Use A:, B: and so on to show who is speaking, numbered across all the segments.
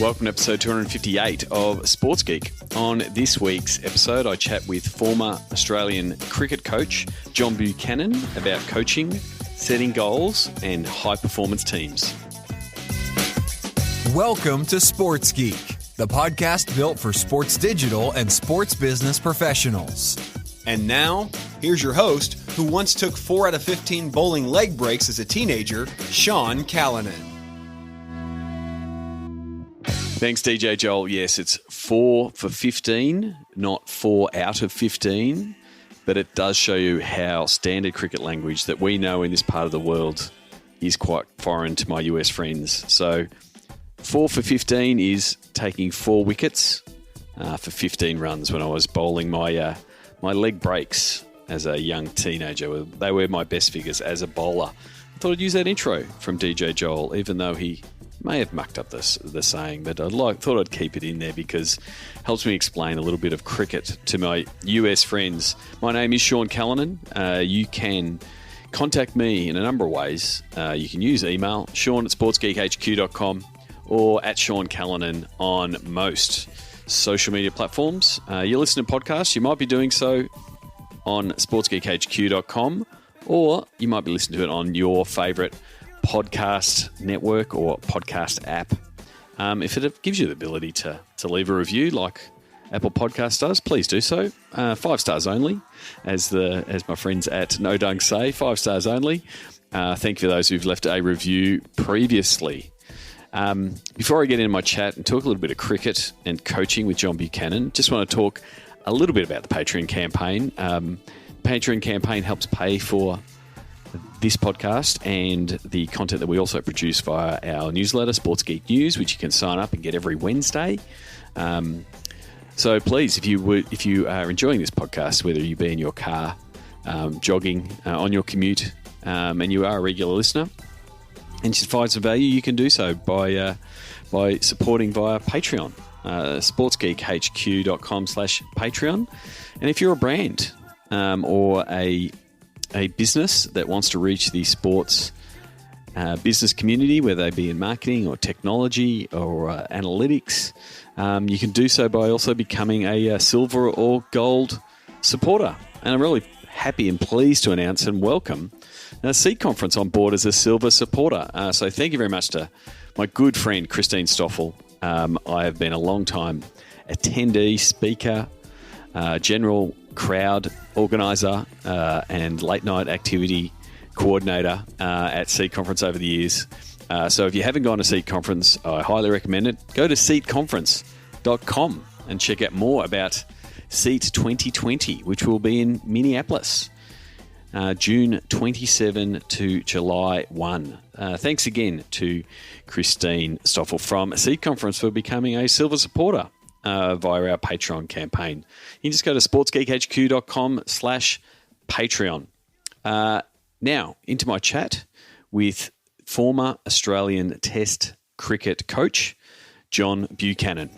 A: Welcome to episode 258 of Sports Geek. On this week's episode, I chat with former Australian cricket coach John Buchanan about coaching, setting goals, and high-performance teams.
B: Welcome to Sports Geek, the podcast built for sports digital and sports business professionals.
C: And now, here's your host, who once took 4 out of 15 bowling leg breaks as a teenager, Sean Callanan.
A: Thanks, DJ Joel. Yes, it's 4 for 15, not 4 out of 15, but it does show you how standard cricket language that we know in this part of the world is quite foreign to my US friends. So 4 for 15 is taking 4 wickets for 15 runs when I was bowling my leg breaks as a young teenager. They were my best figures as a bowler. I thought I'd use that intro from DJ Joel, even though he may have mucked up the saying, but thought I'd keep it in there because it helps me explain a little bit of cricket to my US friends. My name is Sean Callanan. You can contact me in a number of ways. You can use email, sean@sportsgeekhq.com, or at Sean Callanan on most social media platforms. You listen to podcasts, you might be doing so on sportsgeekhq.com, or you might be listening to it on your favourite podcast network or podcast app. If it gives you the ability to leave a review like Apple Podcast does, please do so. 5 stars only, as my friends at No Dunk say, 5 stars only. Thank you for those who've left a review previously. Before I get into my chat and talk a little bit of cricket and coaching with John Buchanan, just want to talk a little bit about the Patreon campaign. Patreon campaign helps pay for this podcast and the content that we also produce via our newsletter, Sports Geek News, which you can sign up and get every Wednesday. So please, if you are enjoying this podcast, whether you be in your car, jogging, on your commute, and you are a regular listener, and you find some value, you can do so by supporting via Patreon, sportsgeekhq.com/Patreon. And if you're a brand or a business that wants to reach the sports business community, whether they be in marketing or technology or analytics, you can do so by also becoming a silver or gold supporter. And I'm really happy and pleased to announce and welcome Seed Conference on board as a silver supporter. So thank you very much to my good friend Christine Stoffel. I have been a long time attendee, speaker, general crowd organizer, and late night activity coordinator at Seed Conference over the years. So if you haven't gone to Seed Conference, I highly recommend it. Go to seedconference.com and check out more about Seed 2020, which will be in Minneapolis, June 27 to July 1. Thanks again to Christine Stoffel from Seed Conference for becoming a silver supporter via our Patreon campaign. You can just go to sportsgeekhq.com/Patreon. Now, into my chat with former Australian Test cricket coach, John Buchanan.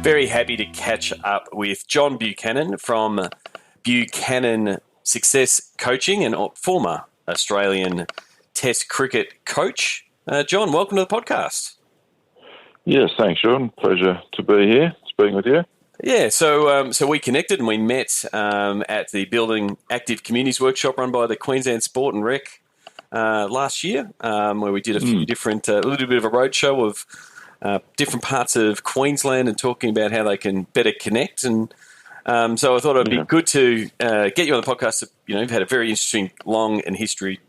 A: Very happy to catch up with John Buchanan from Buchanan Success Coaching and former Australian Test cricket coach. John, welcome to the podcast.
D: Yes, thanks, Sean. Pleasure to be here, speaking with you.
A: Yeah, so we connected and we met at the Building Active Communities workshop run by the Queensland Sport and Rec last year, where we did a few different, a little bit of a roadshow of different parts of Queensland and talking about how they can better connect. And so I thought it'd be good to get you on the podcast. You've had a very interesting, long and history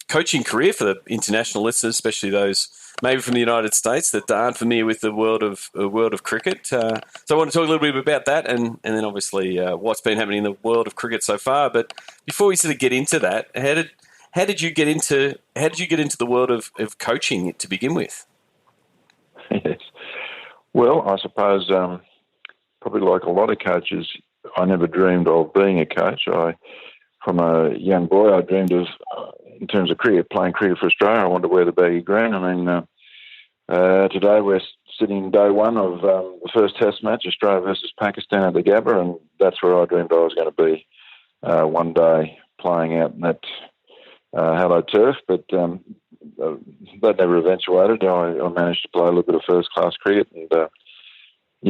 A: coaching career for the international listeners, especially those maybe from the United States that aren't familiar with the world of cricket. So I want to talk a little bit about that, and then obviously what's been happening in the world of cricket so far. But before we sort of get into that, how did you get into the world of coaching to begin with?
D: Yes. Well, I suppose probably like a lot of coaches, I never dreamed of being a coach. From a young boy, I dreamed of, in terms of cricket, playing cricket for Australia. I wanted to wear the baggy green. I mean, today we're sitting day one of the first Test match, Australia versus Pakistan at the Gabba, and that's where I dreamed I was going to be one day playing out in that Hello Turf, but that never eventuated. I managed to play a little bit of first-class cricket, and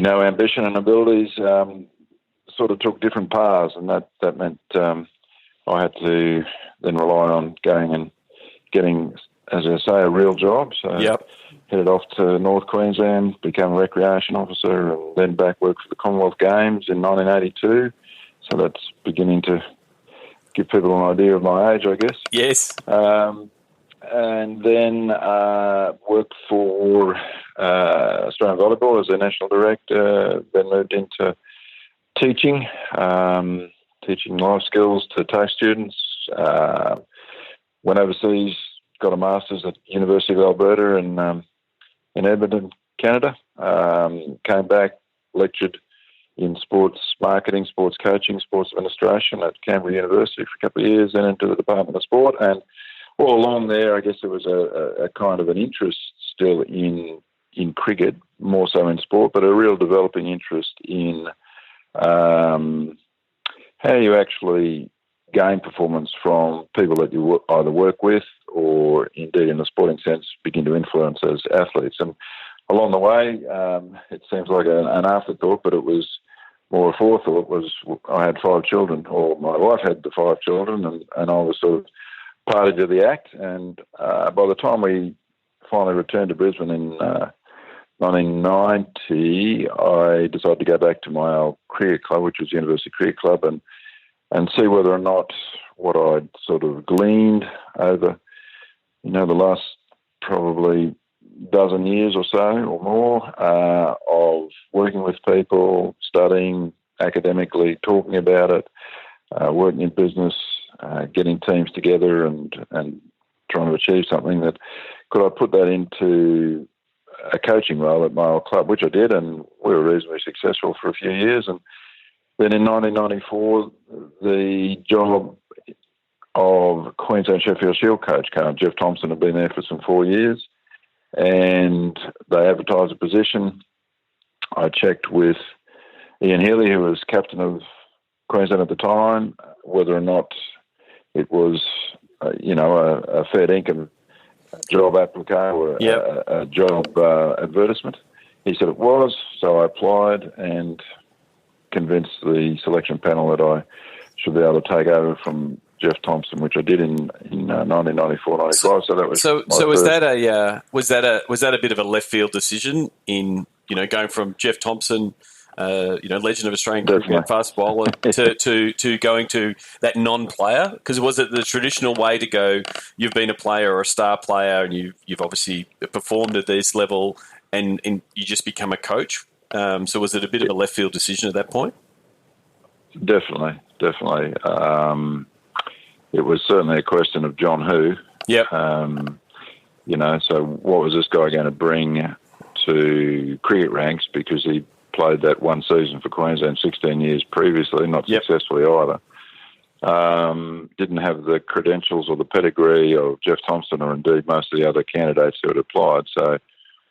D: ambition and abilities sort of took different paths, and that meant I had to then rely on going and getting, as I say, a real job. So headed off to North Queensland, became a recreation officer, and then back worked for the Commonwealth Games in 1982. So that's beginning to give people an idea of my age, I guess.
A: Yes.
D: And then worked for Australian Volleyball as their national director, then moved into teaching life skills to TAFE students, went overseas, got a master's at University of Alberta in Edmonton, Canada, came back, lectured in sports marketing, sports coaching, sports administration at Canberra University for a couple of years, then into the Department of Sport. And all along there, I guess there was a kind of an interest still in cricket, more so in sport, but a real developing interest in how you actually gain performance from people that you either work with or indeed in the sporting sense begin to influence as athletes. And along the way, it seems like an afterthought, but it was more a forethought. I had 5 children, or my wife had the 5 children, and I was sort of party to the act. And by the time we finally returned to Brisbane in 1990, I decided to go back to my old cricket club, which was University Cricket Club, and see whether or not what I'd sort of gleaned over, the last probably dozen years or so or more of working with people, studying academically, talking about it, working in business, getting teams together and trying to achieve something, that could I put that into a coaching role at my old club, which I did, and we were reasonably successful for a few years. And then in 1994, the job of Queensland Sheffield Shield coach came. Jeff Thompson had been there for some 4 years, and they advertised a position. I checked with Ian Healy, who was captain of Queensland at the time, whether or not it was, a fair income job applique or a job advertisement. He said it was, so I applied and convinced the selection panel that I should be able to take over from Jeff Thompson, which I did in 1994-95. So that was was that a bit of a left field decision in going from Jeff Thompson, legend of Australian cricket, fast bowler, to going to that non-player? Because was it the traditional way to go? You've been a player or a star player, and you've obviously performed at this level, and you just become a coach. So was it a bit of a left field decision at that point? Definitely. It was certainly a question of John who.
A: Yep.
D: So what was this guy going to bring to cricket ranks, because he played that one season for Queensland 16 years previously, not successfully either. Didn't have the credentials or the pedigree of Jeff Thompson or indeed most of the other candidates who had applied. So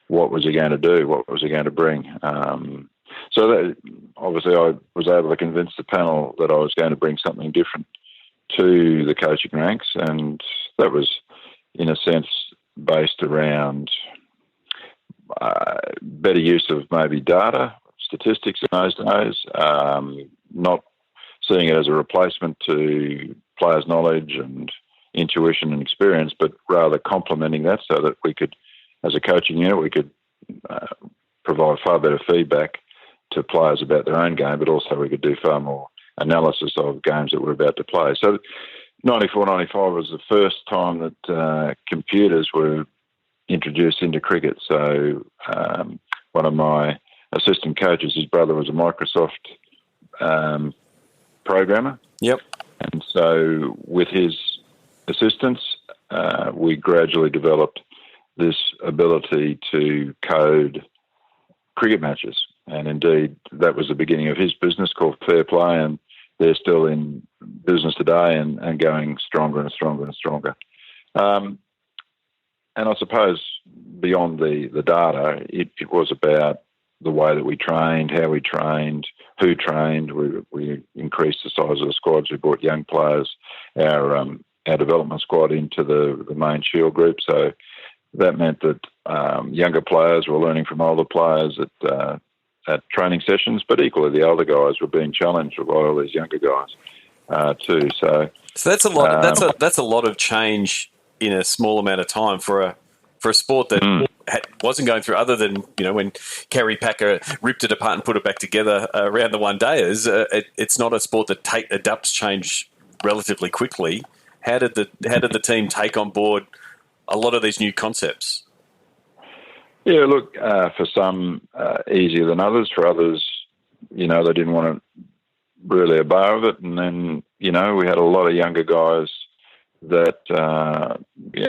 D: what was he going to do? What was he going to bring? So that, obviously I was able to convince the panel that I was going to bring something different to the coaching ranks, and that was, in a sense, based around better use of maybe data, statistics in those days, not seeing it as a replacement to players' knowledge and intuition and experience, but rather complementing that so that we could, as a coaching unit, we could provide far better feedback to players about their own game, but also we could do far more analysis of games that we're about to play. So 94-95 was the first time that computers were introduced into cricket. So one of my assistant coaches, his brother was a Microsoft programmer.
A: Yep.
D: And so with his assistance, we gradually developed this ability to code cricket matches. And indeed, that was the beginning of his business called Fair Play, and they're still in business today and going stronger and stronger and stronger. And I suppose beyond the data, it was about the way that we trained, how we trained, who trained. We increased the size of the squads. We brought young players, our development squad into the main Shield group. So that meant that younger players were learning from older players at training sessions, but equally the older guys were being challenged by all these younger guys too. So
A: that's a lot. That's a lot of change in a small amount of time for a sport that wasn't going through, other than when Kerry Packer ripped it apart and put it back together around the one dayers. It's not a sport that adapts change relatively quickly. How did the team take on board a lot of these new concepts?
D: Yeah, look, for some easier than others. For others, they didn't want to really obey with it. And then, we had a lot of younger guys that,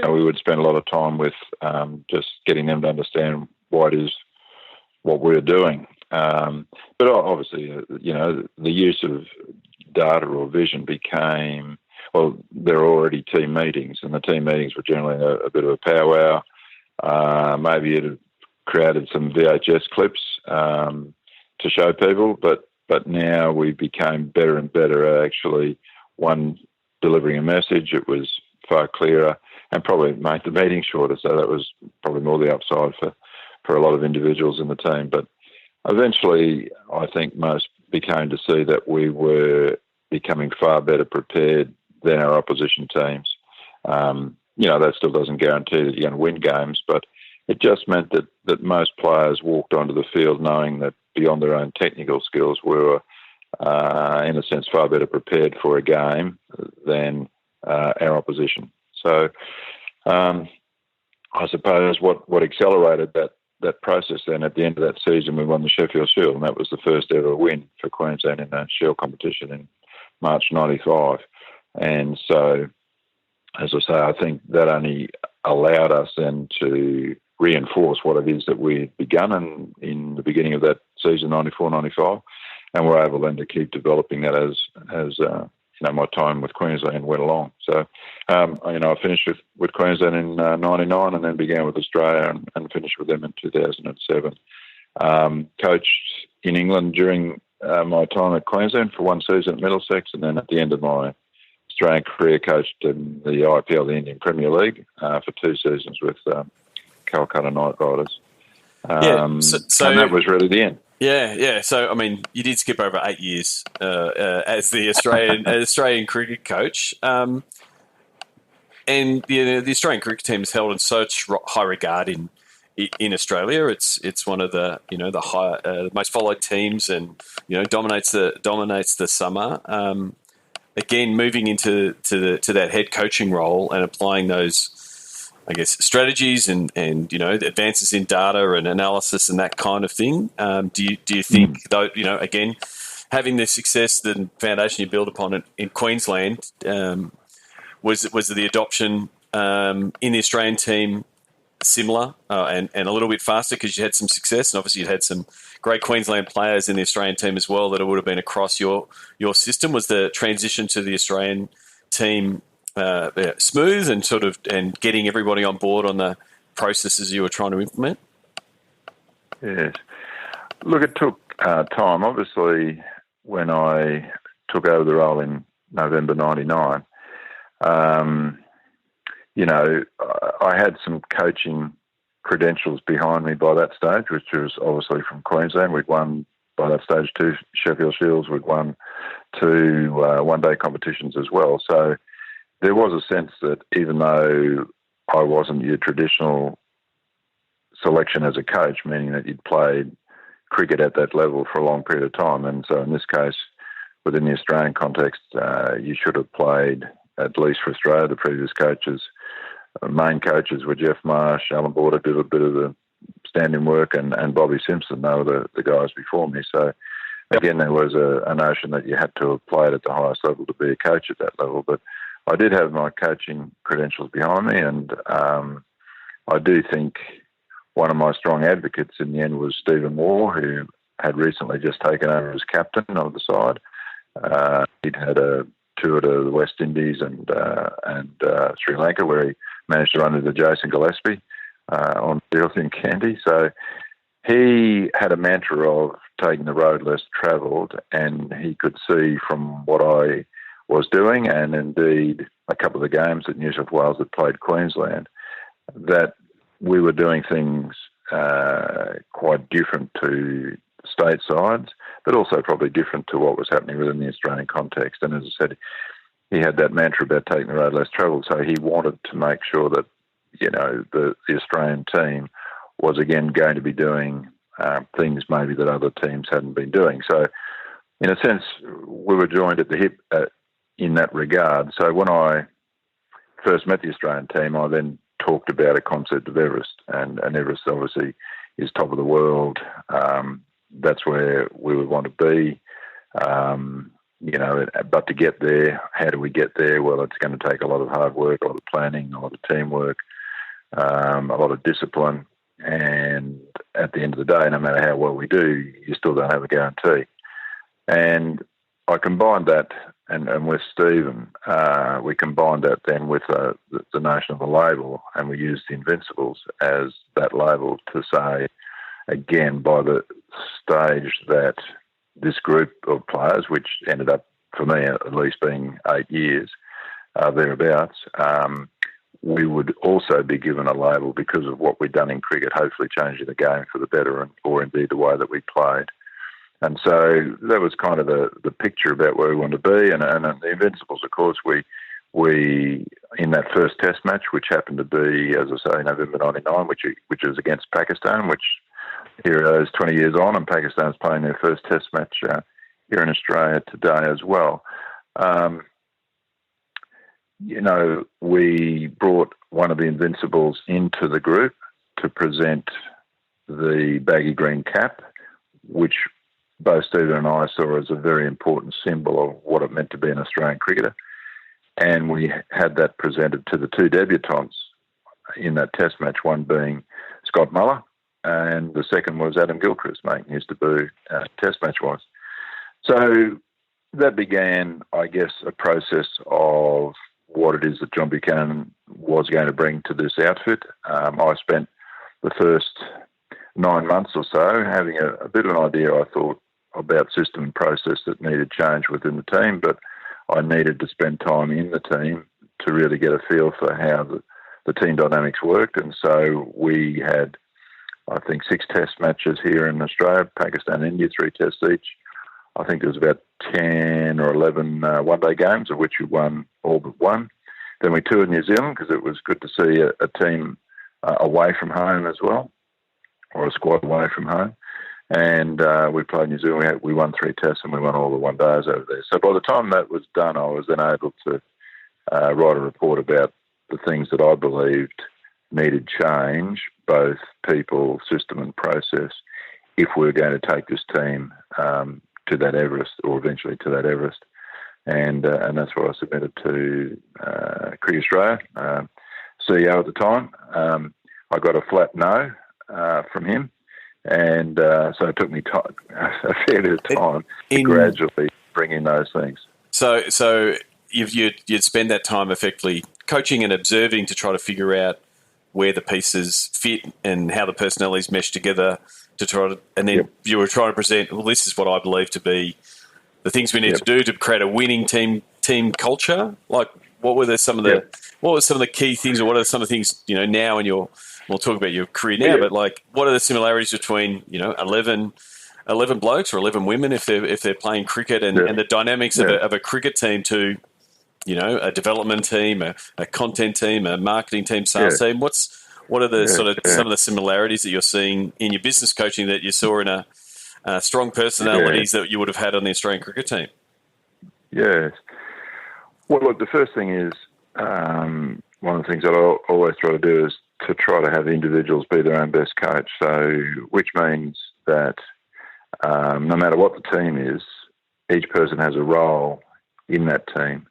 D: we would spend a lot of time with, just getting them to understand what we're doing. But obviously, the use of data or vision became, well, there are already team meetings, and the team meetings were generally a bit of a powwow. Maybe it had created some VHS clips to show people, but now we became better and better at actually, one, delivering a message. It was far clearer and probably made the meeting shorter, so that was probably more the upside for a lot of individuals in the team. But eventually, I think most became to see that we were becoming far better prepared than our opposition teams. That still doesn't guarantee that you're going to win games, but it just meant that most players walked onto the field knowing that beyond their own technical skills, we were, in a sense, far better prepared for a game than our opposition. So I suppose what accelerated that process then, at the end of that season, we won the Sheffield Shield, and that was the first ever win for Queensland in that Shield competition in March 95. And so, as I say, I think that only allowed us then to reinforce what it is that we'd begun in the beginning of that season, 94-95, and we're able then to keep developing that as my time with Queensland went along. So, I finished with Queensland in 99, and then began with Australia and finished with them in 2007. Coached in England during my time at Queensland for one season at Middlesex, and then at the end of my Australian career, coached in the IPL, the Indian Premier League, for 2 seasons with Calcutta Knight Riders. So and that was really the end.
A: Yeah. So, you did skip over 8 years as the Australian cricket coach. And the Australian cricket team is held in such high regard in Australia. It's one of the the most followed teams, and dominates the summer. Again, moving into that head coaching role and applying those, I guess, strategies and advances in data and analysis and that kind of thing. Do you think, though, again, having the success, the foundation you build upon in Queensland, was the adoption in the Australian team similar and a little bit faster because you had some success, and obviously you had some great Queensland players in the Australian team as well that it would have been across your system? Was the transition to the Australian team smooth and getting everybody on board on the processes you were trying to implement?
D: Yes. Look, it took time. Obviously, when I took over the role in November 99, I had some coaching credentials behind me by that stage, which was obviously from Queensland. We'd won, by that stage, 2 Sheffield Shields. We'd won 2 one-day competitions as well. So there was a sense that even though I wasn't your traditional selection as a coach, meaning that you'd played cricket at that level for a long period of time, and so in this case, within the Australian context, you should have played, at least for Australia, the previous coaches. Main coaches were Jeff Marsh, Alan Border did a bit of the stand-in work, and Bobby Simpson. They were the guys before me. So, again, there was a notion that you had to have played at the highest level to be a coach at that level. But I did have my coaching credentials behind me, and I do think one of my strong advocates in the end was Stephen Moore, who had recently just taken over as captain of the side. He'd had a tour to the West Indies and Sri Lanka, where he managed to run into Jason Gillespie on field in Kandy. So he had a mantra of taking the road less travelled, and he could see from what I was doing, and indeed a couple of the games that New South Wales had played Queensland, that we were doing things quite different to state sides, but also probably different to what was happening within the Australian context. And as I said, he had that mantra about taking the road less travelled, so he wanted to make sure that, you know, the Australian team was again going to be doing things maybe that other teams hadn't been doing. So in a sense, we were joined at the hip in that regard. So when I first met the Australian team, I then talked about a concept of Everest, and Everest obviously is top of the world. That's where we would want to be. You know, but to get there, how do we get there? Well, it's going to take a lot of hard work, a lot of planning, a lot of teamwork, a lot of discipline. And at the end of the day, no matter how well we do, you still don't have a guarantee. And I combined that, and with Stephen, we combined that then with the notion of a label, and we used the Invincibles as that label to say, again, by the stage that this group of players, which ended up, for me at least, being 8 years, thereabouts, we would also be given a label because of what we'd done in cricket, hopefully changing the game for the better, or indeed the way that we played. And so that was kind of the picture about where we wanted to be. And the Invincibles, of course, we in that first test match, which happened to be, as I say, November 99, which was against Pakistan, which here it is 20 years on, and Pakistan's playing their first test match here in Australia today as well. You know, we brought one of the Invincibles into the group to present the baggy green cap, which both Stephen and I saw as a very important symbol of what it meant to be an Australian cricketer. And we had that presented to the two debutants in that test match, one being Scott Muller, and the second was Adam Gilchrist making his debut test match-wise. So that began, I guess, a process of what it is that John Buchanan was going to bring to this outfit. I spent the first 9 months or so having a bit of an idea, I thought, about system and process that needed change within the team, but I needed to spend time in the team to really get a feel for how the team dynamics worked. And so we had, I think, 6 test matches here in Australia, Pakistan, India, 3 tests each. I think there was about 10 or 11 one-day games, of which we won all but one. Then we toured New Zealand because it was good to see a team away from home as well, or a squad away from home. And we played New Zealand. We won 3 tests and we won all the one-days over there. So by the time that was done, I was then able to write a report about the things that I believed needed change, both people, system and process, if we were going to take this team to that Everest, or eventually to that Everest. And that's what I submitted to Cricket Australia, CEO at the time. I got a flat no from him. And so it took me a fair bit of time to gradually bring in those things.
A: So you'd spend that time effectively coaching and observing to try to figure out where the pieces fit and how the personalities mesh together to try to, and then you were trying to present, well, this is what I believe to be the things we need to do to create a winning team culture. Like, what were some of the key things, or what are some of the things, you know, now in your, we'll talk about your career now, but like, what are the similarities between, you know, 11 blokes or 11 women if they're playing cricket, and the dynamics of a cricket team to, you know, a development team, a content team, a marketing team, sales team? What are the sort of some of the similarities that you're seeing in your business coaching that you saw in strong personalities that you would have had on the Australian cricket team?
D: Yes. Well, look, the first thing is, one of the things that I always try to do is to try to have individuals be their own best coach. So, which means that no matter what the team is, each person has a role in that team.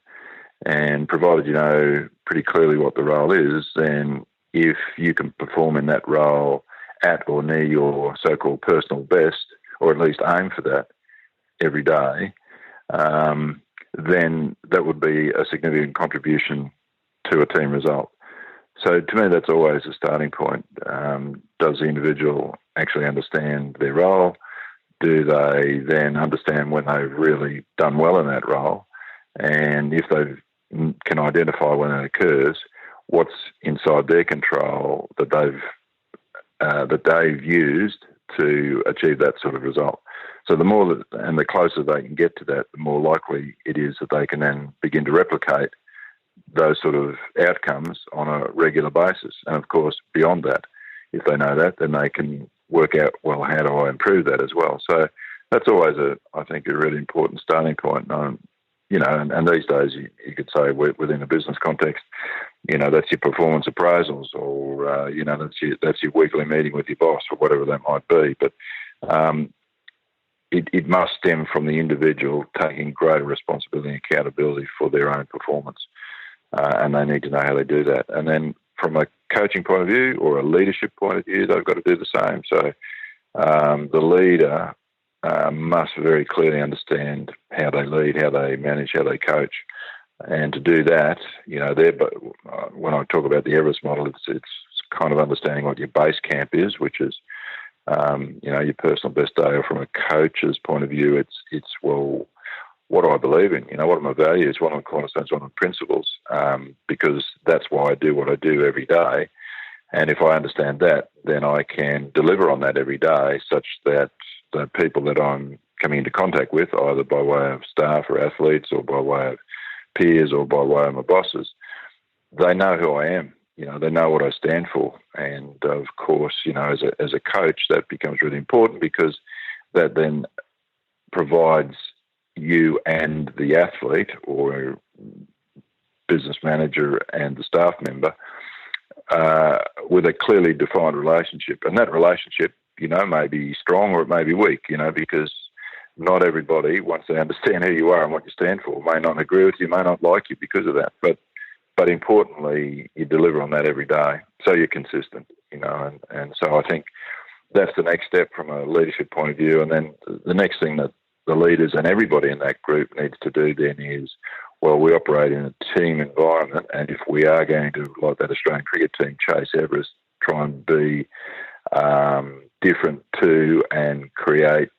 D: And provided you know pretty clearly what the role is, then if you can perform in that role at or near your so-called personal best, or at least aim for that every day, then that would be a significant contribution to a team result. So to me, that's always a starting point. Does the individual actually understand their role? Do they then understand when they've really done well in that role? And if they can identify when it occurs, what's inside their control that they've used to achieve that sort of result. So the more that, and the closer they can get to that, the more likely it is that they can then begin to replicate those sort of outcomes on a regular basis. And of course, beyond that, if they know that, then they can work out, well, how do I improve that as well? So that's always I think a really important starting point. And these days you could say within a business context, that's your performance appraisals, or that's your weekly meeting with your boss, or whatever that might be. But it must stem from the individual taking greater responsibility and accountability for their own performance, and they need to know how they do that. And then from a coaching point of view or a leadership point of view, they've got to do the same. So the leader must very clearly understand how they lead, how they manage, how they coach. And to do that, when I talk about the Everest model, it's kind of understanding what your base camp is, which is, your personal best day. Or from a coach's point of view, it's well, what do I believe in? What are my values? What are my cornerstones? What are my principles? Because that's why I do what I do every day. And if I understand that, then I can deliver on that every day, such that the people that I'm coming into contact with, either by way of staff or athletes, or by way of peers, or by way of my bosses, they know who I am. They know what I stand for. And of course, as a coach, that becomes really important, because that then provides you and the athlete or business manager and the staff member with a clearly defined relationship. And that relationship, may be strong or it may be weak, because not everybody, once they understand who you are and what you stand for, may not agree with you, may not like you because of that. But importantly, you deliver on that every day. So you're consistent, and so I think that's the next step from a leadership point of view. And then the next thing that the leaders and everybody in that group needs to do then is, well, we operate in a team environment, and if we are going to, like that Australian cricket team, chase Everest, try and be different to and create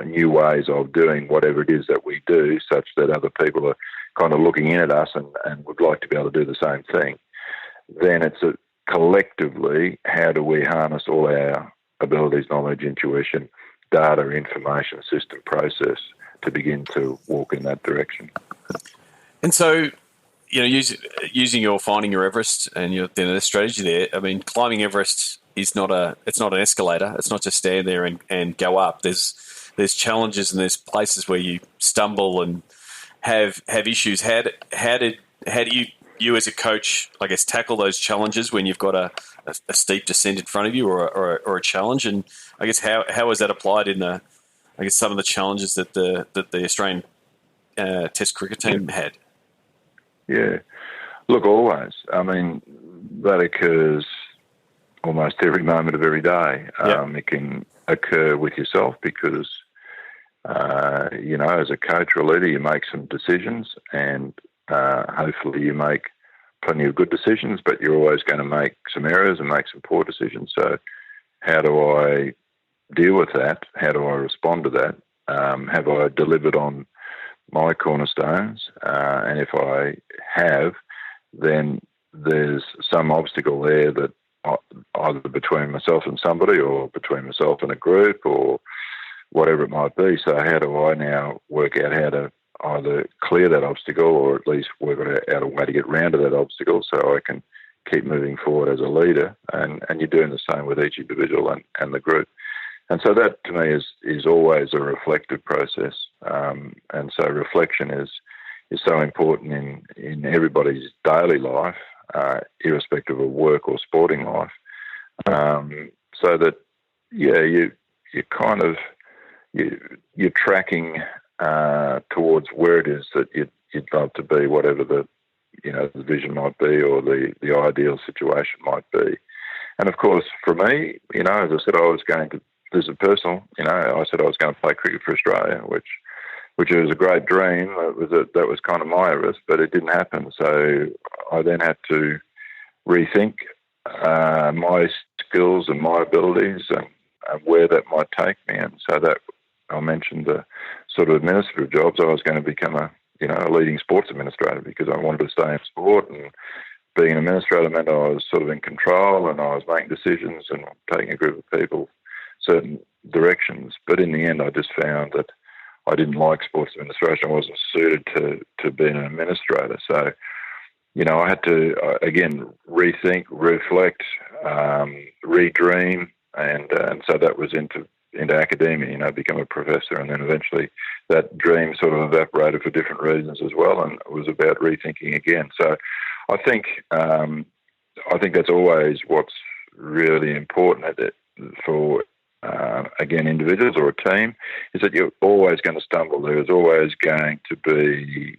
D: new ways of doing whatever it is that we do, such that other people are kind of looking in at us and would like to be able to do the same thing, then it's collectively, how do we harness all our abilities, knowledge, intuition, data, information, system, process to begin to walk in that direction.
A: And so, using your finding your Everest and the strategy there, I mean, climbing Everest is not an escalator. It's not just stand there and go up. There's challenges and there's places where you stumble and have issues. How do you as a coach, I guess, tackle those challenges when you've got a steep descent in front of you or a challenge? And I guess how is that applied in some of the challenges that the Australian Test cricket team had?
D: Yeah, look, always. I mean, that occurs almost every moment of every day. It can occur with yourself because, as a coach or a leader, you make some decisions, and hopefully you make plenty of good decisions, but you're always going to make some errors and make some poor decisions. So how do I deal with that? How do I respond to that? Have I delivered on my cornerstones? And if I have, then there's some obstacle there that either between myself and somebody, or between myself and a group, or whatever it might be. So how do I now work out how to either clear that obstacle, or at least work out a way to get round to that obstacle so I can keep moving forward as a leader? And you're doing the same with each individual and the group. And so that, to me, is always a reflective process. And so reflection is so important in everybody's daily life, irrespective of work or sporting life. So that, you're tracking towards where it is that you'd love to be, whatever the vision might be, or the ideal situation might be. And of course, for me, as I said, I was going to, this is personal, I said I was going to play cricket for Australia, which was a great dream. That was kind of my Everest, but it didn't happen. So I then had to rethink my skills and my abilities, where that might take me. And so that I mentioned the sort of administrative jobs. I was going to become a leading sports administrator because I wanted to stay in sport, and being an administrator meant I was sort of in control and I was making decisions and taking a group of people certain directions. But in the end, I just found that I didn't like sports administration. I wasn't suited to being an administrator. So, I had to, again, rethink, reflect, redream, and so that was into academia, become a professor, and then eventually that dream sort of evaporated for different reasons as well, and it was about rethinking again. So I think that's always what's really important for again, individuals or a team, is that you're always going to stumble. There's always going to be,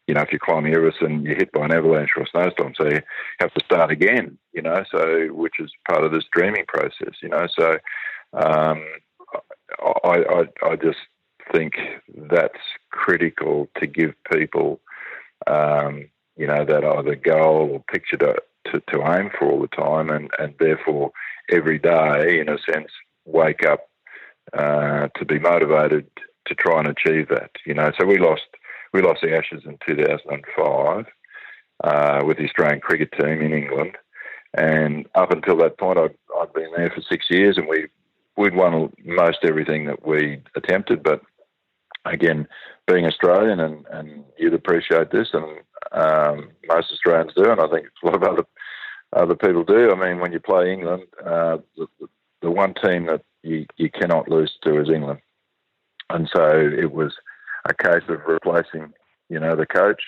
D: if you're climbing Everest and you're hit by an avalanche or a snowstorm, so you have to start again, so which is part of this dreaming process, So I just think that's critical to give people, that either goal or picture to aim for all the time, and therefore every day, in a sense, wake up to be motivated to try and achieve that. So we lost the Ashes in 2005 with the Australian cricket team in England, and up until that point, I'd been there for 6 years, and we'd won most everything that we attempted. But again, being Australian, and you'd appreciate this, and most Australians do, and I think a lot of other people do. I mean, when you play England, the one team that you cannot lose to is England. And so it was a case of replacing, the coach,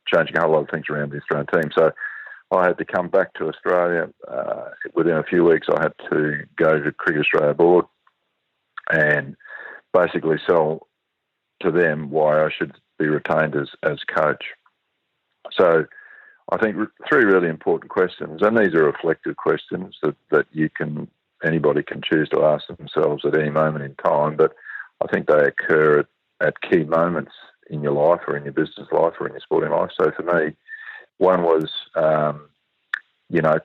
D: changing a whole lot of things around the Australian team. So I had to come back to Australia. Within a few weeks, I had to go to Cricket Australia Board and basically sell to them why I should be retained as coach. So I think three really important questions, and these are reflective questions that anybody can choose to ask themselves at any moment in time, but I think they occur at key moments in your life or in your business life or in your sporting life. So for me, one was,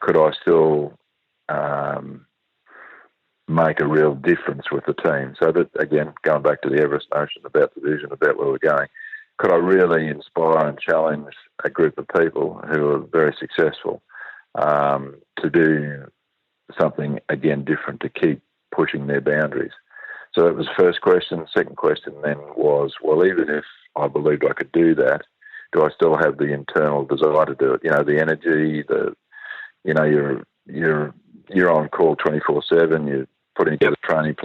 D: could I still make a real difference with the team? So that, again, going back to the Everest notion about the vision, about where we're going, could I really inspire and challenge a group of people who are very successful to do something, again, different, to keep pushing their boundaries? So that was the first question. Second question then was, well, even if I believed I could do that, do I still have the internal desire to do it? The energy, you're on call 24/7. You're putting together training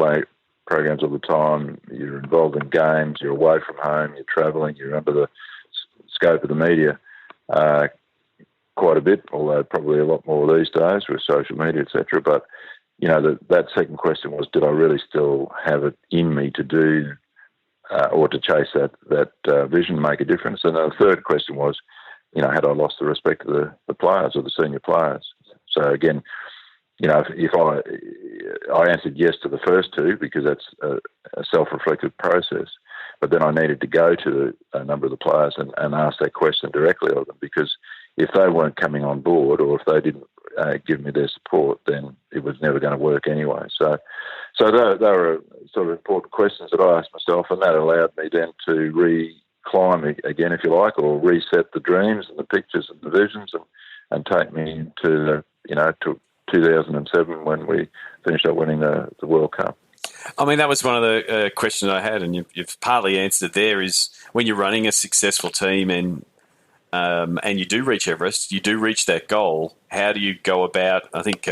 D: programs all the time. You're involved in games. You're away from home. You're travelling. You're under the scope of the media quite a bit, although probably a lot more these days with social media, etc. But that second question was, did I really still have it in me to do or to chase that vision, make a difference? And the third question was, had I lost the respect of the players or the senior players? So again, if I answered yes to the first two, because that's a self-reflective process, but then I needed to go to a number of the players and ask that question directly of them, because if they weren't coming on board, or if they didn't give me their support, then it was never going to work anyway. So they were sort of important questions that I asked myself, and that allowed me then to climb again, if you like, or reset the dreams and the pictures and the visions, and take me into to 2007 when we finished up winning the World Cup.
A: I mean, that was one of the questions I had, and you've partly answered there, is when you're running a successful team and you do reach Everest, you do reach that goal, how do you go about, I think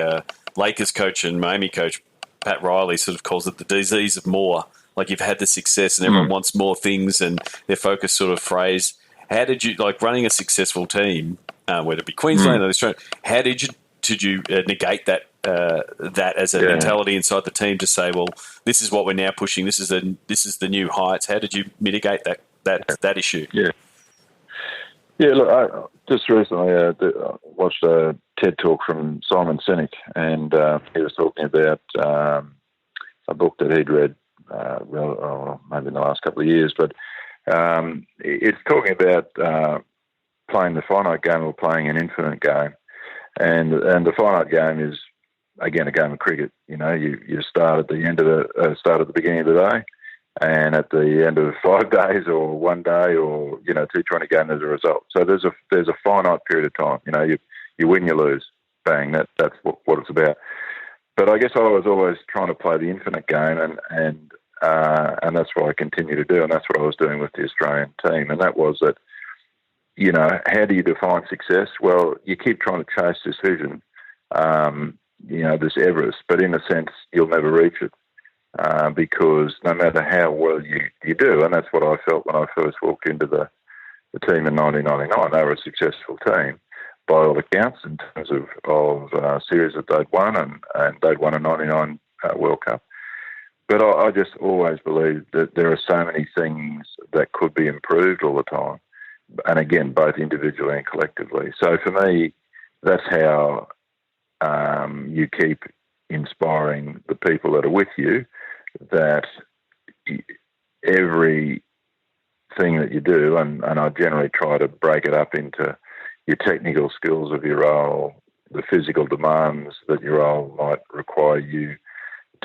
A: Lakers coach and Miami coach Pat Riley sort of calls it the disease of more. Like, you've had the success and everyone wants more things, and their focus sort of phrase. How did you, like, running a successful team, whether it be Queensland or Australia, how did you negate that as a mentality inside the team to say, well, this is what we're now pushing, this is the new heights? How did you mitigate that issue?
D: Yeah, look, I just recently watched a TED talk from Simon Sinek, and he was talking about a book that he'd read maybe in the last couple of years, but it's talking about playing the finite game or playing an infinite game. And the finite game is again, a game of cricket. You start at the end of start at the beginning of the day, and at the end of 5 days or 1 day or T20 game, there's a result. So there's a finite period of time. You win, you lose, bang. That's what it's about. But I guess I was always trying to play the infinite game, and that's what I continue to do, and that's what I was doing with the Australian team, and that was that. How do you define success? Well, you keep trying to chase this vision, this Everest, but in a sense, you'll never reach it because no matter how well you do, and that's what I felt when I first walked into the team in 1999. They were a successful team by all accounts in terms of series that they'd won, and they'd won a 99 World Cup. But I just always believed that there are so many things that could be improved all the time. And again, both individually and collectively. So for me, that's how you keep inspiring the people that are with you, that every thing that you do, and I generally try to break it up into your technical skills of your role, the physical demands that your role might require you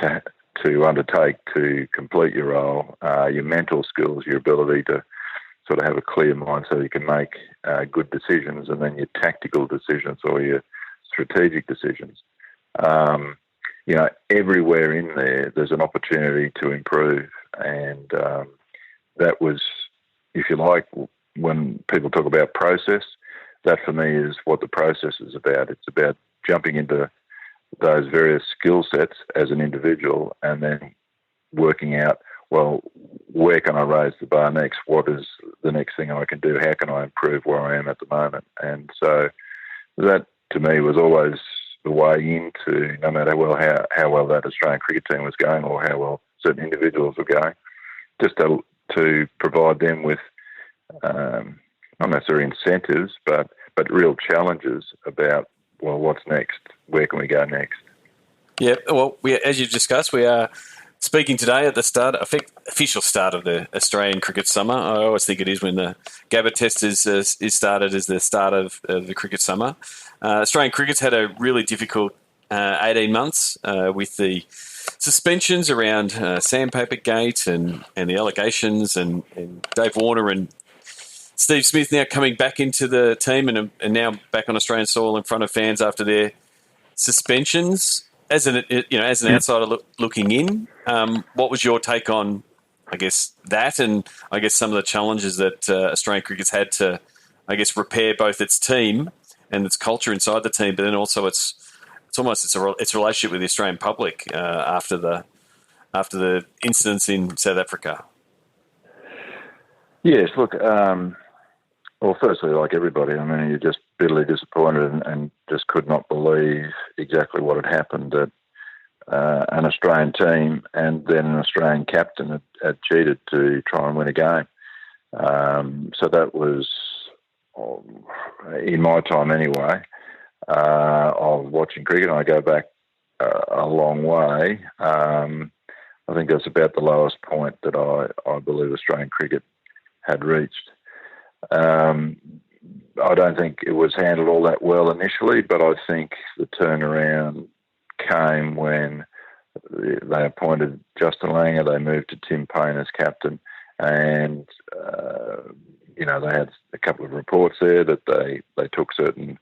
D: to undertake to complete your role, your mental skills, your ability to sort of have a clear mind so you can make good decisions, and then your tactical decisions or your strategic decisions. Everywhere in there's an opportunity to improve. And that was, if you like, when people talk about process, that for me is what the process is about. It's about jumping into those various skill sets as an individual and then working out, well, where can I raise the bar next? What is the next thing I can do? How can I improve where I am at the moment? And so that, to me, was always the way into, no matter how well that Australian cricket team was going or how well certain individuals were going, just to provide them with not necessarily incentives, but real challenges about, well, what's next? Where can we go next?
A: Yeah, well, as you discussed, we are speaking today at the official start of the Australian cricket summer. I always think it is when the Gabba Test is started as the start of the cricket summer. Australian cricket's had a really difficult 18 months with the suspensions around Sandpaper Gate and the allegations and Dave Warner and Steve Smith now coming back into the team and now back on Australian soil in front of fans after their suspensions. As an outsider looking in, what was your take on, I guess, that and I guess some of the challenges that Australian cricket's had to, I guess, repair both its team and its culture inside the team, but then also its relationship with the Australian public after the incidents in South Africa.
D: Yes, look. Well, firstly, like everybody, I mean, you're just bitterly disappointed and just could not believe exactly what had happened, that an Australian team and then an Australian captain had cheated to try and win a game. So that was, in my time anyway, of watching cricket, and I go back a long way, I think that's about the lowest point that I believe Australian cricket had reached. I don't think it was handled all that well initially, but I think the turnaround came when they appointed Justin Langer, they moved to Tim Payne as captain, and they had a couple of reports there that they took certain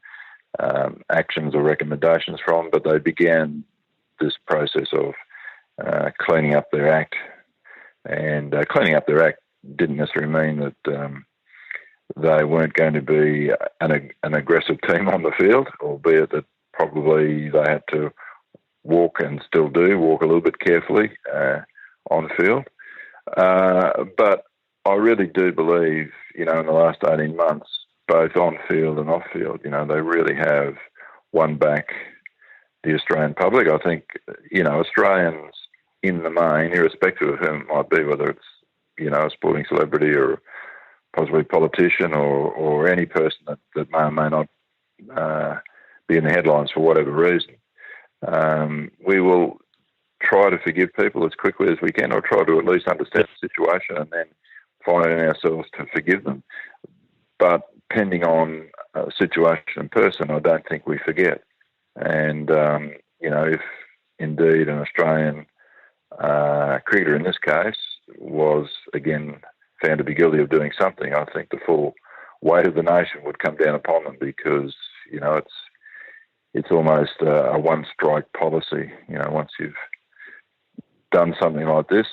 D: actions or recommendations from, but they began this process of cleaning up their act. And cleaning up their act didn't necessarily mean that they weren't going to be an aggressive team on the field, albeit that probably they had to walk a little bit carefully on field. But I really do believe, in the last 18 months, both on field and off field, they really have won back the Australian public. I think, Australians in the main, irrespective of whom it might be, whether it's, a sporting celebrity or possibly a politician or any person that may or may not be in the headlines for whatever reason, we will try to forgive people as quickly as we can, or try to at least understand the situation and then find it in ourselves to forgive them. But depending on situation and person, I don't think we forget. And if indeed an Australian cricketer in this case was again found to be guilty of doing something, I think the full weight of the nation would come down upon them, because it's almost a one-strike policy. Once you've done something like this,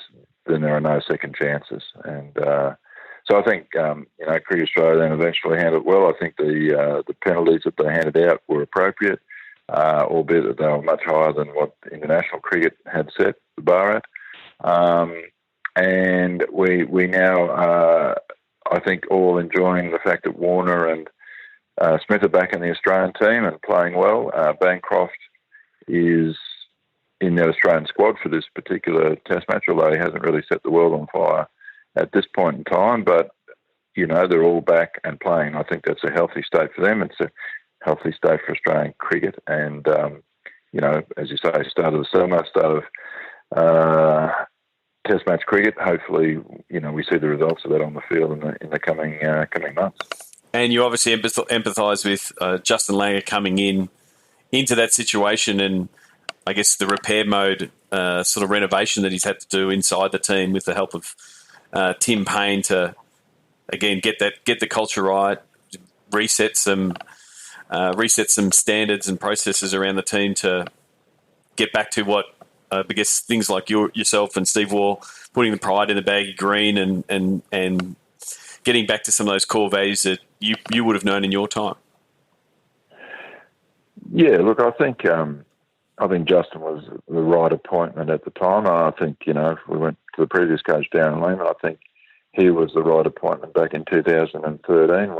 D: then there are no second chances. And so I think Cricket Australia then eventually handled it well. I think the penalties that they handed out were appropriate, albeit that they were much higher than what international cricket had set the bar at. And we now I think all enjoying the fact that Warner and Smith are back in the Australian team and playing well. Bancroft is in the Australian squad for this particular Test match, although he hasn't really set the world on fire at this point in time. But, they're all back and playing. I think that's a healthy state for them. It's a healthy state for Australian cricket. And, as you say, start of the summer, start of Test match cricket. Hopefully, we see the results of that on the field in the coming months.
A: And you obviously empathise with Justin Langer coming into that situation, and I guess the repair mode sort of renovation that he's had to do inside the team with the help of Tim Payne to again get the culture right, reset some standards and processes around the team to get back to what I guess things like yourself and Steve Waugh putting the pride in the baggy green and getting back to some of those core values that you would have known in your time.
D: Yeah, look, I think Justin was the right appointment at the time. I think, if we went to the previous coach, Darren Lehman, I think he was the right appointment back in 2013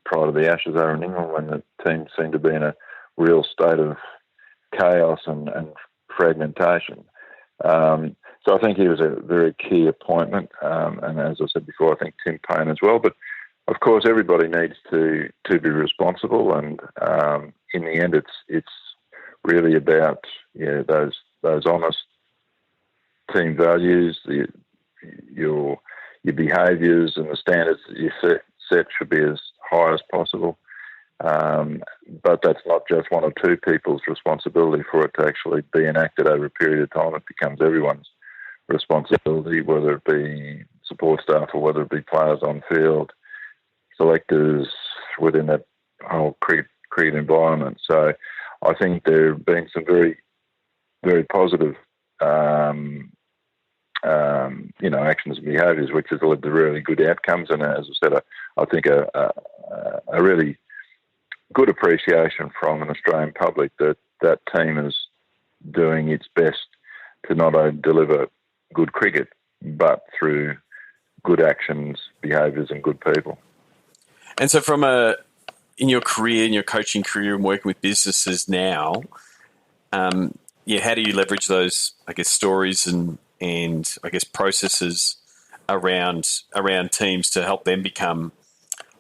D: prior to the Ashes over in England, when the team seemed to be in a real state of chaos and fragmentation. So I think he was a very key appointment. And as I said before, I think Tim Payne as well. But of course, everybody needs to be responsible. And in the end, it's really about those honest team values, your behaviours and the standards that you set should be as high as possible. But that's not just one or two people's responsibility for it to actually be enacted over a period of time. It becomes everyone's responsibility, whether it be support staff or whether it be players on field, selectors within that whole cricket environment. So I think there have been some very, very positive actions and behaviours which has led to really good outcomes. And as I said, I think a really good appreciation from an Australian public that team is doing its best to not only deliver good cricket, but through good actions, behaviours and good people.
A: And so in your career, in your coaching career and working with businesses now, how do you leverage those, I guess, stories and I guess processes around teams to help them become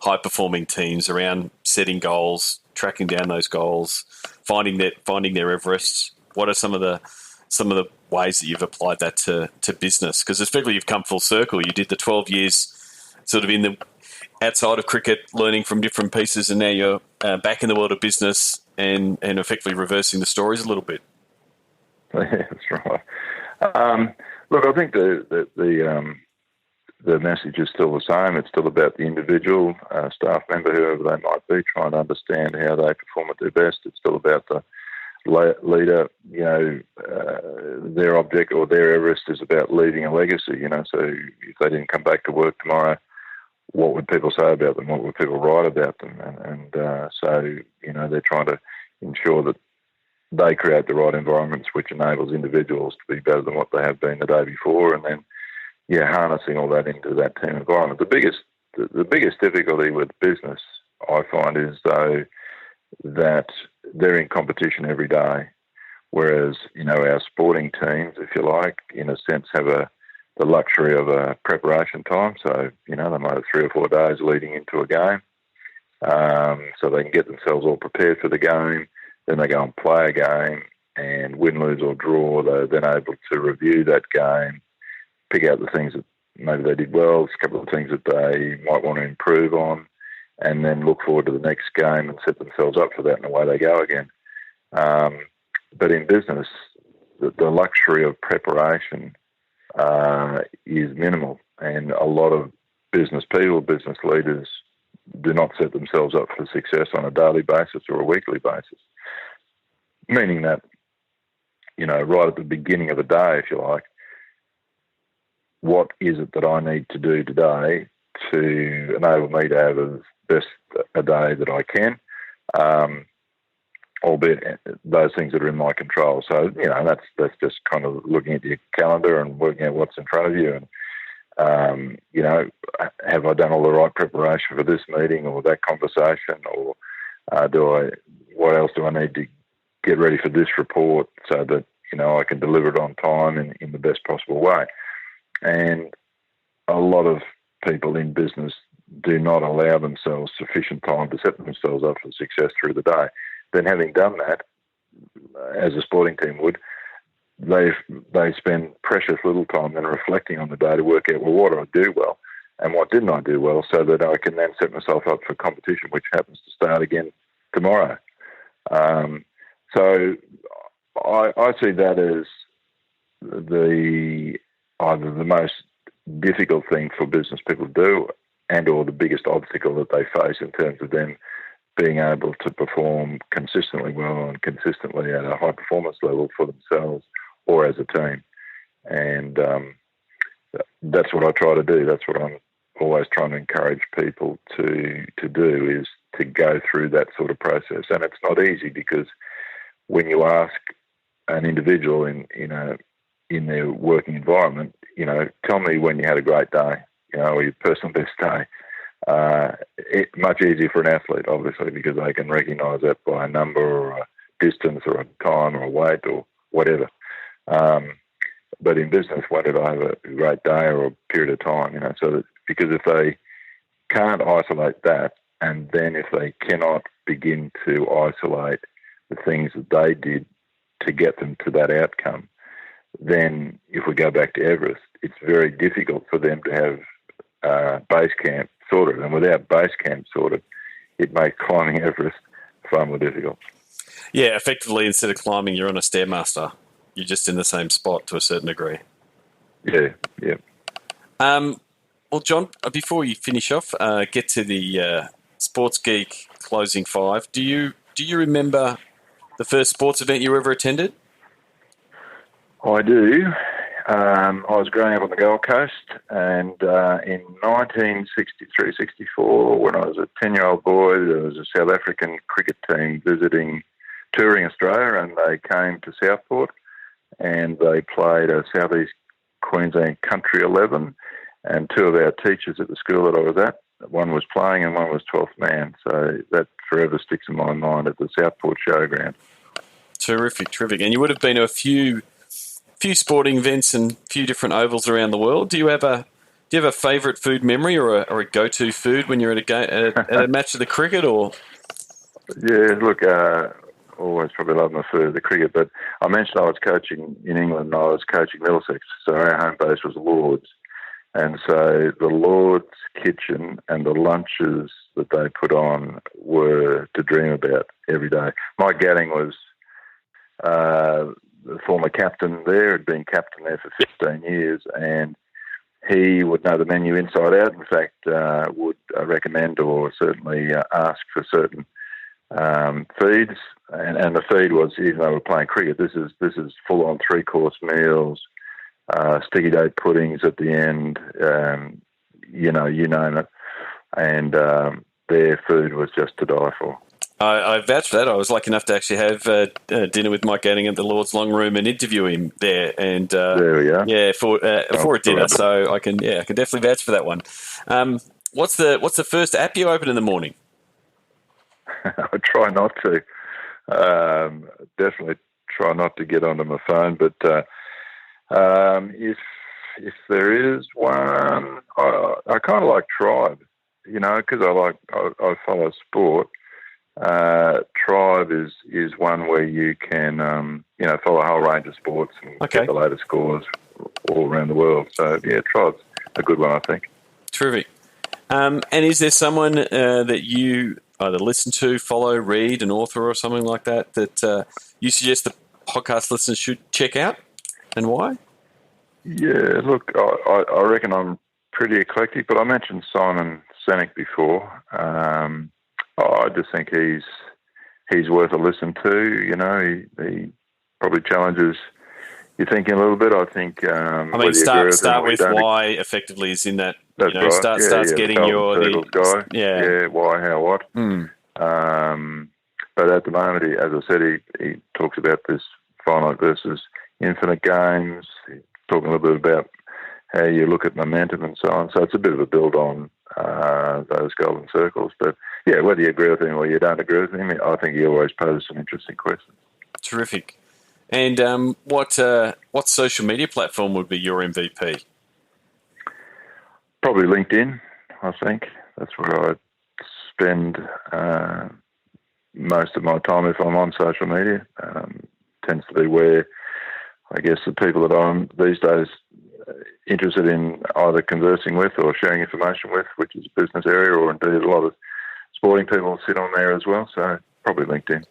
A: high-performing teams, around setting goals, tracking down those goals, finding their Everests? What are some of the ways that you've applied that to business? Because effectively you've come full circle. You did the 12 years sort of in the outside of cricket, learning from different pieces, and now you're back in the world of business and effectively reversing the stories a little bit.
D: Yeah, that's right. Look, I think the message is still the same. It's still about the individual staff member, whoever they might be, trying to understand how they perform at their best. It's still about the leader. Their object or their Everest is about leaving a legacy. So if they didn't come back to work tomorrow, what would people say about them? What would people write about them? And so they're trying to ensure that they create the right environments which enables individuals to be better than what they have been the day before, and then harnessing all that into that team environment. The biggest difficulty with business, I find, is though that they're in competition every day, whereas our sporting teams, if you like, in a sense, have the luxury of a preparation time. So they might have 3 or 4 days leading into a game, so they can get themselves all prepared for the game. Then they go and play a game, and win, lose or draw, they're then able to review that game, pick out the things that maybe they did well, a couple of things that they might want to improve on, and then look forward to the next game and set themselves up for that, and away they go again. But in business, the luxury of preparation is minimal, and a lot of business people, business leaders, do not set themselves up for success on a daily basis or a weekly basis. Meaning that, right at the beginning of the day, if you like, what is it that I need to do today to enable me to have as best a day that I can, albeit those things that are in my control. So, that's just kind of looking at your calendar and working out what's in front of you and, have I done all the right preparation for this meeting or that conversation, or what else do I need to get ready for this report so that, I can deliver it on time in the best possible way. And a lot of people in business do not allow themselves sufficient time to set themselves up for success through the day. Then having done that, as a sporting team would, they spend precious little time then reflecting on the day to work out, well, what did I do well and what didn't I do well, so that I can then set myself up for competition, which happens to start again tomorrow. So I see that as either the most difficult thing for business people to do and or the biggest obstacle that they face in terms of them being able to perform consistently well and consistently at a high performance level for themselves or as a team. And that's what I try to do. That's what I'm always trying to encourage people to do, is to go through that sort of process. And it's not easy, because when you ask an individual in their working environment, tell me when you had a great day, or your personal best day. It's much easier for an athlete, obviously, because they can recognise that by a number or a distance or a time or a weight or whatever. But in business, when did I have a great day or a period of time? So that, because if they can't isolate that, and then if they cannot begin to isolate the things that they did to get them to that outcome, then if we go back to Everest, it's very difficult for them to have base camp sorted. And without base camp sorted, it makes climbing Everest far more difficult.
A: Yeah, effectively, instead of climbing, you're on a Stairmaster. You're just in the same spot to a certain degree.
D: Yeah.
A: Well, John, before you finish off, get to the Sports Geek closing five. Do you remember the first sports event you ever attended?
D: I do. I was growing up on the Gold Coast, and in 1963-64, when I was a 10-year-old boy, there was a South African cricket team touring Australia, and they came to Southport, and they played a Southeast Queensland Country 11, and two of our teachers at the school that I was at, one was playing and one was 12th man. So that forever sticks in my mind at the Southport Showground.
A: Terrific. And you would have been to a few sporting events and a few different ovals around the world. Do you have a favourite food memory or a go-to food when you're at a match of the cricket? Or
D: yeah, look, always probably love my food, the cricket. But I mentioned I was coaching in England. And I was coaching Middlesex, so our home base was Lords. And so the Lord's kitchen and the lunches that they put on were to dream about every day. Mike Gadding was the former captain there, had been captain there for 15 years, and he would know the menu inside out. In fact, would recommend or certainly ask for certain feeds. And the feed was, even though we're playing cricket, this is full-on three-course meals, sticky date puddings at the end, you name it. And their food was just to die for.
A: I vouch for that. I was lucky enough to actually have dinner with Mike Gadding at the Lord's Long Room and interview him there. And
D: there we are.
A: Yeah, for a dinner. So I can definitely vouch for that one. What's the first app you open in the morning?
D: I try not to. Definitely try not to get onto my phone, but if there is one, I kind of like Tribe, because I follow sport. Tribe is one where you can follow a whole range of sports and get the latest scores all around the world. So yeah, Tribe's a good one, I think.
A: Terrific. And is there someone that you either listen to, follow, read, an author or something like that you suggest that podcast listeners should check out and why?
D: Yeah, look, I reckon I'm pretty eclectic, but I mentioned Simon Sinek before. I just think he's worth a listen to. You know, he probably challenges your thinking a little bit. I think.
A: Start with why effectively is in that.
D: That's right.
A: Starts getting
D: the guy.
A: Yeah.
D: Why, how, what. But at the moment, as I said, he talks about this finite versus infinite games. He's talking a little bit about how you look at momentum and so on. So it's a bit of a build on those golden circles. But yeah, whether you agree with him or you don't agree with him, I think he always poses some interesting questions.
A: Terrific. And what social media platform would be your MVP?
D: Probably LinkedIn, I think. That's where I spend most of my time if I'm on social media. Tends to be where, I guess, the people that I'm these days interested in either conversing with or sharing information with, which is a business area, or indeed a lot of sporting people sit on there as well. So probably LinkedIn.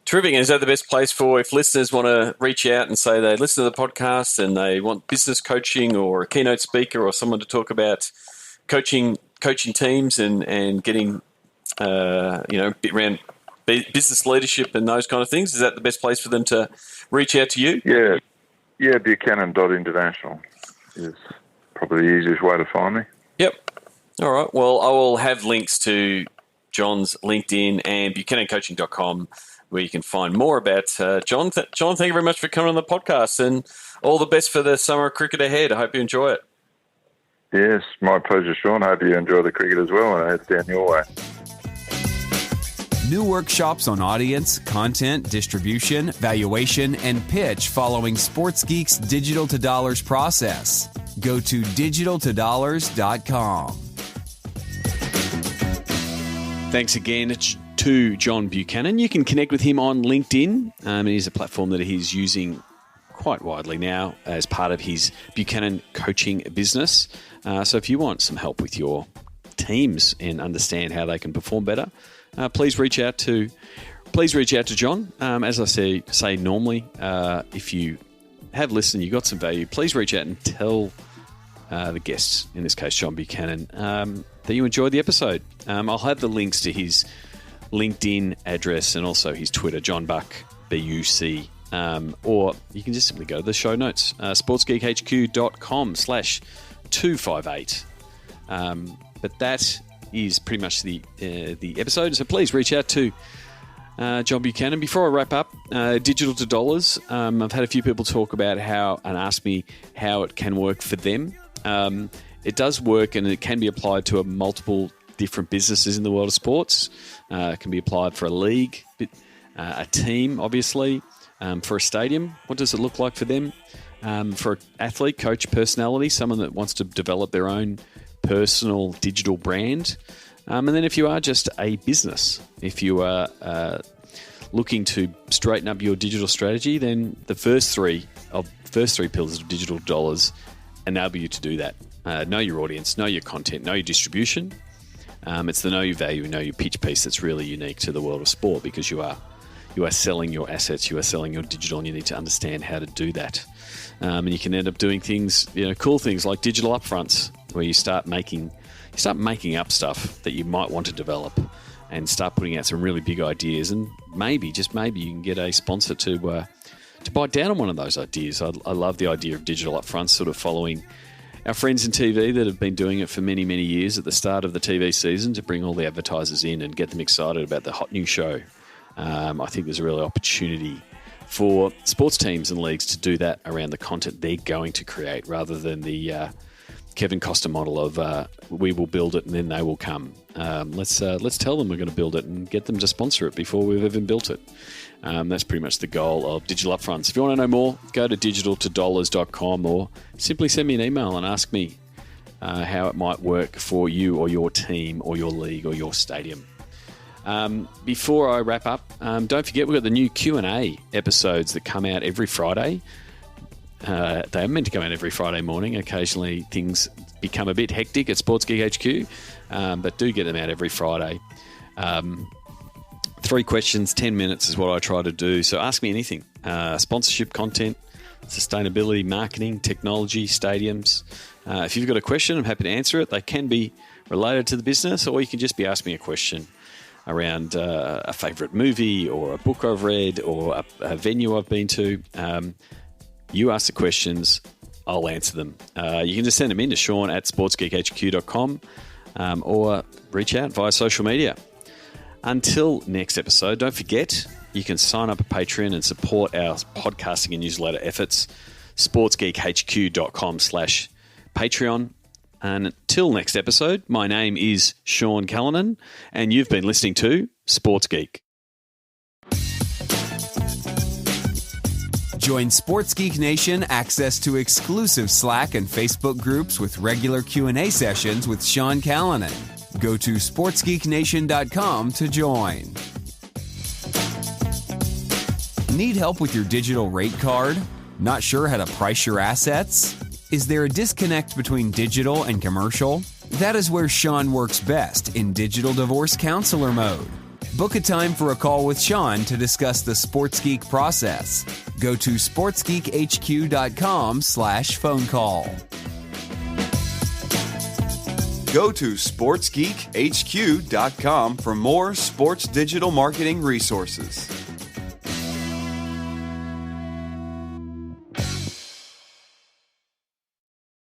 A: Terrific. And is that the best place for if listeners want to reach out and say they listen to the podcast and they want business coaching or a keynote speaker or someone to talk about coaching teams and getting, around business leadership and those kind of things? Is that the best place for them to reach out to you?
D: Yeah, Buchanan.international is probably the easiest way to find me.
A: Yep. All right. Well, I will have links to John's LinkedIn and buchanancoaching.com where you can find more about John. John, thank you very much for coming on the podcast and all the best for the summer of cricket ahead. I hope you enjoy it.
D: Yes, my pleasure, Sean. I hope you enjoy the cricket as well, and it's down your way.
B: New workshops on audience, content, distribution, valuation, and pitch following Sports Geek's Digital to Dollars process. Go to digitaltodollars.com.
A: Thanks again to John Buchanan. You can connect with him on LinkedIn. It is a platform that he's using quite widely now as part of his Buchanan coaching business. So if you want some help with your teams and understand how they can perform better, please reach out to John. As I say normally, if you have listened, you got some value, please reach out and tell the guests, in this case John Buchanan, that you enjoyed the episode. I'll have the links to his LinkedIn address and also his Twitter, John Buck, BUC. Or you can just simply go to the show notes, sportsgeekhq.com/258. But that is pretty much the episode. So please reach out to John Buchanan. Before I wrap up, Digital to Dollars. I've had a few people talk about and ask me how it can work for them. It does work, and it can be applied to multiple different businesses in the world of sports. It can be applied for a league, a team, obviously, for a stadium. What does it look like for them? For an athlete, coach, personality, someone that wants to develop their own personal digital brand. And then if you are just a business, if you are looking to straighten up your digital strategy, then the first three pillars of Digital Dollars enable you to do that. Know your audience, know your content, know your distribution. It's the know your value, know your pitch piece that's really unique to the world of sport, because you are selling your assets, you are selling your digital, and you need to understand how to do that. And you can end up doing things, cool things like digital upfronts, where you start making up stuff that you might want to develop and start putting out some really big ideas, and maybe, just maybe, you can get a sponsor to bite down on one of those ideas. I love the idea of digital upfronts, sort of following our friends in TV that have been doing it for many, many years at the start of the TV season, to bring all the advertisers in and get them excited about the hot new show. I think there's a real opportunity for sports teams and leagues to do that around the content they're going to create, rather than the Kevin Costner model of we will build it and then they will come. Let's tell them we're going to build it and get them to sponsor it before we've even built it. That's pretty much the goal of digital upfronts. If you want to know more, go to digitaltodollars.com or simply send me an email and ask me how it might work for you or your team or your league or your stadium. Before I wrap up, don't forget we've got the new Q&A episodes that come out every Friday. They are meant to come out every Friday morning. Occasionally things become a bit hectic at Sports Geek HQ, but do get them out every Friday. 3 questions, 10 minutes is what I try to do. So ask me anything. Sponsorship content, sustainability, marketing, technology, stadiums. If you've got a question, I'm happy to answer it. They can be related to the business, or you can just be asking me a question around a favourite movie or a book I've read or a venue I've been to. You ask the questions, I'll answer them. You can just send them in to Sean@sportsgeekhq.com or reach out via social media. Until next episode, don't forget, you can sign up at Patreon and support our podcasting and newsletter efforts. sportsgeekhq.com/Patreon. And until next episode, my name is Sean Callanan, and you've been listening to Sports Geek.
B: Join Sports Geek Nation access to exclusive Slack and Facebook groups with regular Q&A sessions with Sean Callanan. Go to sportsgeeknation.com to join. Need help with your digital rate card? Not sure how to price your assets? Is there a disconnect between digital and commercial? That is where Sean works best, in digital divorce counselor mode. Book a time for a call with Sean to discuss the Sports Geek process. Go to sportsgeekhq.com/phone call.
C: Go to sportsgeekhq.com for more sports digital marketing resources.